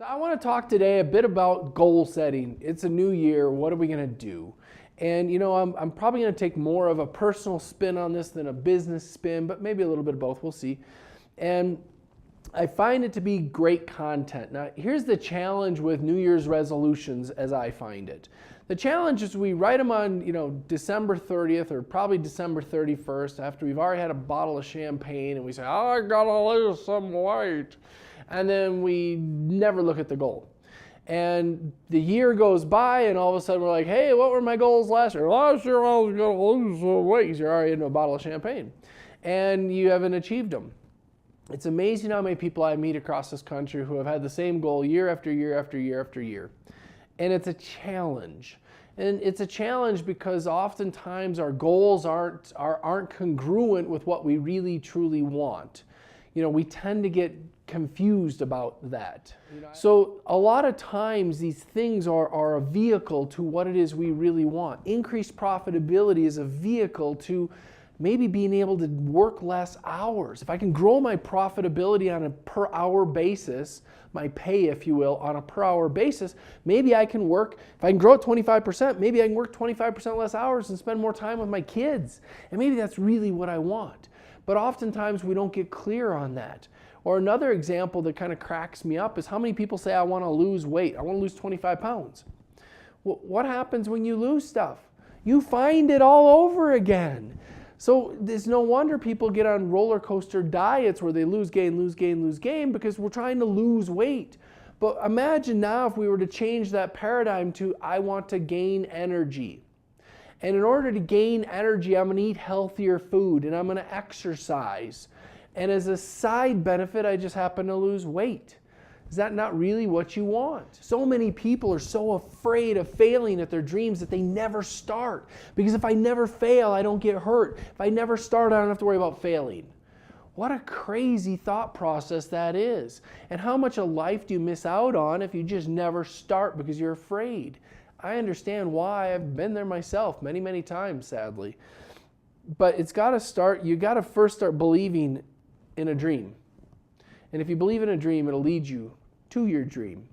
So I want to talk today a bit about goal setting. It's a new year. What are we going to do? And I'm probably going to take more of a personal spin on this than a business spin, but maybe a little bit of both. We'll see. And I find it to be great content. Now, here's the challenge with New Year's resolutions as I find it. The challenge is we write them on, December 30th or probably December 31st after we've already had a bottle of champagne and we say, oh, I gotta lose some weight. And then we never look at the goal. And the year goes by and all of a sudden we're like, hey, what were my goals last year? Last year I was gonna lose some weight because you're already into a bottle of champagne. And you haven't achieved them. It's amazing how many people I meet across this country who have had the same goal year after year after year after year. And it's a challenge. And it's a challenge because oftentimes our goals aren't congruent with what we really truly want. We tend to get confused about that. So a lot of times these things are a vehicle to what it is we really want. Increased profitability is a vehicle to maybe being able to work less hours. If I can grow my profitability on a per hour basis, my pay, if you will, on a per hour basis, maybe I can work, if I can grow it 25%, maybe I can work 25% less hours and spend more time with my kids. And maybe that's really what I want. But oftentimes we don't get clear on that. Or another example that kind of cracks me up is how many people say, I want to lose weight. I want to lose 25 pounds. Well, what happens when you lose stuff? You find it all over again. So there's no wonder people get on roller coaster diets where they lose, gain, lose, gain, lose, gain because we're trying to lose weight. But imagine now if we were to change that paradigm to I want to gain energy. And in order to gain energy, I'm going to eat healthier food and I'm going to exercise. And as a side benefit, I just happen to lose weight. Is that not really what you want? So many people are so afraid of failing at their dreams that they never start. Because if I never fail, I don't get hurt. If I never start, I don't have to worry about failing. What a crazy thought process that is. And how much of life do you miss out on if you just never start because you're afraid? I understand why. I've been there myself many, many times, sadly. But it's got to start, you got to first start believing in a dream. And if you believe in a dream, it'll lead you to your dream.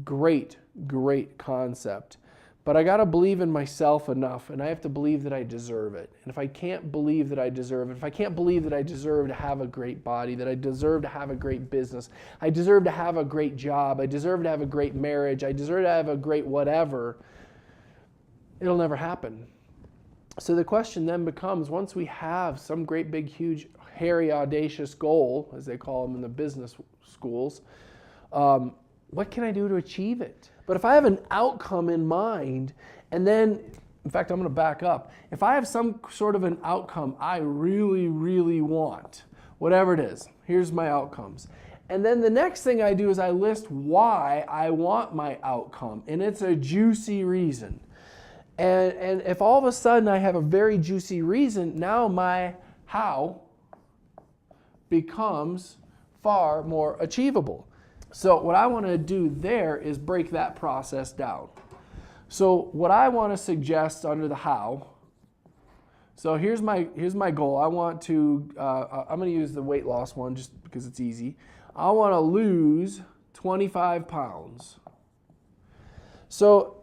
Great, great concept. But I got to believe in myself enough, and I have to believe that I deserve it. And if I can't believe that I deserve it, if I can't believe that I deserve to have a great body, that I deserve to have a great business, I deserve to have a great job, I deserve to have a great marriage, I deserve to have a great whatever, it'll never happen. So the question then becomes, once we have some great big huge hairy audacious goal, as they call them in the business schools, what can I do to achieve it? But if I have an outcome in mind, and then, in fact, I'm going to back up. If I have some sort of an outcome I really, really want, whatever it is, here's my outcomes. And then the next thing I do is I list why I want my outcome, and it's a juicy reason. And if all of a sudden I have a very juicy reason, now my how becomes far more achievable. So what I want to do there is break that process down. So what I want to suggest under the how, so here's my goal. I want to, I'm going to use the weight loss one just because it's easy. I want to lose 25 pounds. So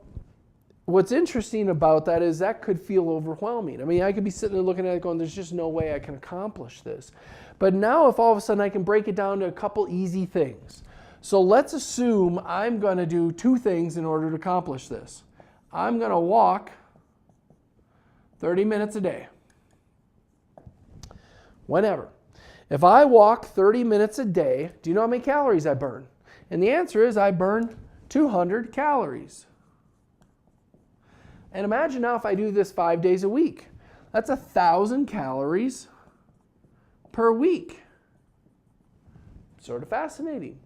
what's interesting about that is that could feel overwhelming. I mean, I could be sitting there looking at it going, there's just no way I can accomplish this. But now if all of a sudden I can break it down to a couple easy things. So let's assume I'm going to do two things in order to accomplish this. I'm going to walk 30 minutes a day. Whenever. If I walk 30 minutes a day, do you know how many calories I burn? And the answer is I burn 200 calories. And imagine now if I do this 5 days a week. That's 1,000 calories per week. Sort of fascinating.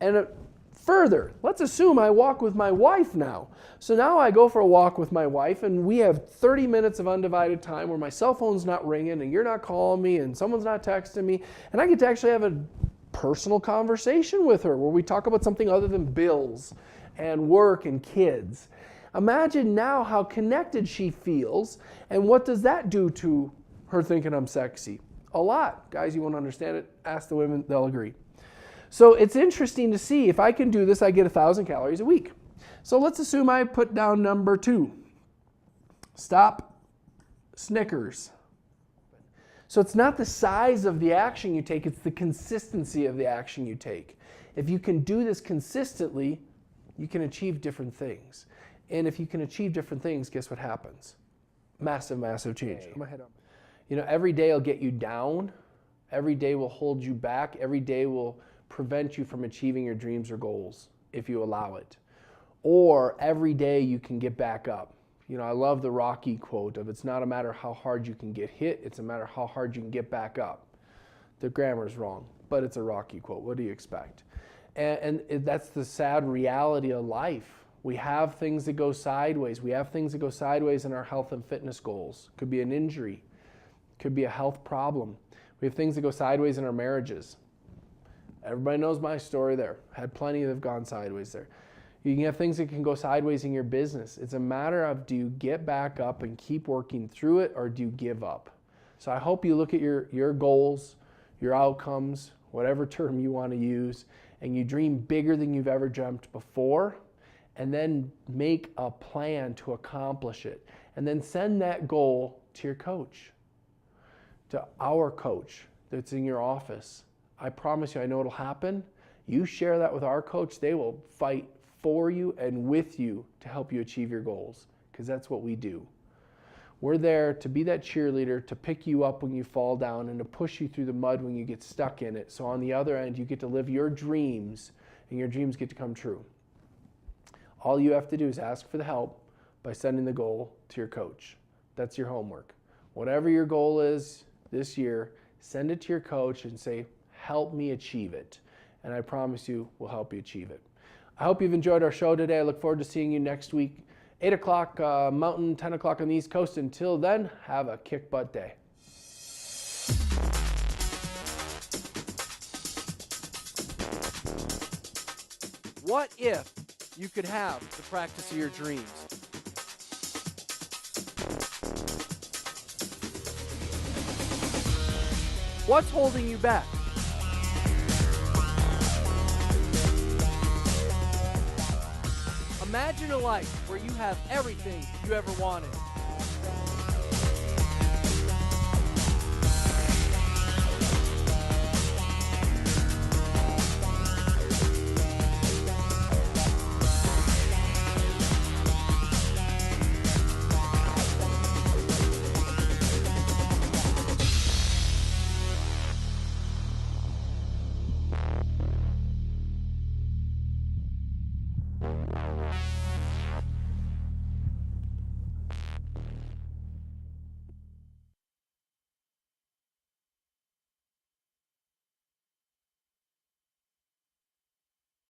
And further, let's assume I walk with my wife now. So now I go for a walk with my wife and we have 30 minutes of undivided time where my cell phone's not ringing and you're not calling me and someone's not texting me. And I get to actually have a personal conversation with her where we talk about something other than bills and work and kids. Imagine now how connected she feels, and what does that do to her thinking I'm sexy? A lot. Guys, you won't understand it. Ask the women, they'll agree. So it's interesting to see if I can do this, I get 1,000 calories a week. So let's assume I put down number 2. Stop Snickers. So it's not the size of the action you take, it's the consistency of the action you take. If you can do this consistently, you can achieve different things. And if you can achieve different things, guess what happens? Massive, massive change. You know, every day will get you down. Every day will hold you back. Every day will prevent you from achieving your dreams or goals if you allow it. Or every day you can get back up. You know, I love the Rocky quote of it's not a matter how hard you can get hit, it's a matter how hard you can get back up. The grammar's wrong, but it's a Rocky quote. What do you expect? And that's the sad reality of life. We have things that go sideways. We have things that go sideways in our health and fitness goals. Could be an injury. Could be a health problem. We have things that go sideways in our marriages. Everybody knows my story there. Had plenty that have gone sideways there. You can have things that can go sideways in your business. It's a matter of, do you get back up and keep working through it, or do you give up? So I hope you look at your goals, your outcomes, whatever term you want to use, and you dream bigger than you've ever dreamt before, and then make a plan to accomplish it. And then send that goal to your coach, to our coach that's in your office. I promise you, I know it'll happen. You share that with our coach, they will fight for you and with you to help you achieve your goals, because that's what we do. We're there to be that cheerleader, to pick you up when you fall down and to push you through the mud when you get stuck in it. So on the other end, you get to live your dreams and your dreams get to come true. All you have to do is ask for the help by sending the goal to your coach. That's your homework. Whatever your goal is this year, send it to your coach and say, help me achieve it. And I promise you, we'll help you achieve it. I hope you've enjoyed our show today. I look forward to seeing you next week. 8 o'clock Mountain, 10 o'clock on the East Coast. Until then, have a kick butt day. What if you could have the practice of your dreams? What's holding you back? Imagine a life where you have everything you ever wanted.